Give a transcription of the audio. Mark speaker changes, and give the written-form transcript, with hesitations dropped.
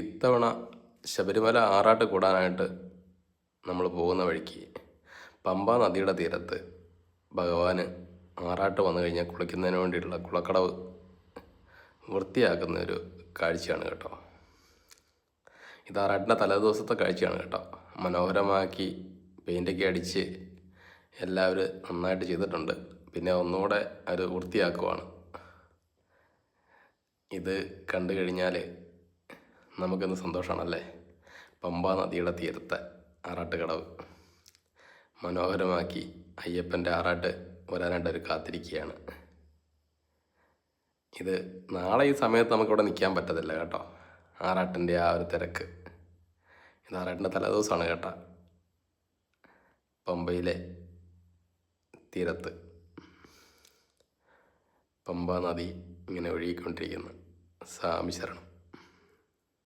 Speaker 1: ഇത്തവണ ശബരിമല ആറാട്ട് കൂടാനായിട്ട് നമ്മൾ പോകുന്ന വഴിക്ക് പമ്പ നദിയുടെ തീരത്ത് ഭഗവാന് ആറാട്ട് വന്നു കഴിഞ്ഞാൽ കുളിക്കുന്നതിന് വേണ്ടിയിട്ടുള്ള കുളക്കടവ് വൃത്തിയാക്കുന്ന ഒരു കാഴ്ചയാണ് കേട്ടോ. ഇത് ആറാട്ടിൻ്റെ തലേദിവസത്തെ കാഴ്ചയാണ് കേട്ടോ. മനോഹരമാക്കി പെയിൻ്റൊക്കെ അടിച്ച് എല്ലാവരും നന്നായിട്ട് ചെയ്തിട്ടുണ്ട്. പിന്നെ ഒന്നുകൂടെ അത് വൃത്തിയാക്കുവാണ്. ഇത് കണ്ടു കഴിഞ്ഞാൽ നമുക്കിന്ന് സന്തോഷമാണല്ലേ. പമ്പ നദിയുടെ തീരത്തെ ആറാട്ട് കടവ് മനോഹരമാക്കി അയ്യപ്പൻ്റെ ആറാട്ട് വരാനായിട്ടൊരു കാത്തിരിക്കുകയാണ്. ഇത് നാളെ ഈ സമയത്ത് നമുക്കിവിടെ നിൽക്കാൻ പറ്റത്തില്ല കേട്ടോ. ആറാട്ടിൻ്റെ ആ ഒരു തിരക്ക്. ഇത് ആറാട്ടിൻ്റെ തലേദിവസമാണ് കേട്ടോ. പമ്പയിലെ തീരത്ത് പമ്പ നദി ഇങ്ങനെ ഒഴുകിക്കൊണ്ടിരിക്കുന്നു. സ്വാമി ശരണം.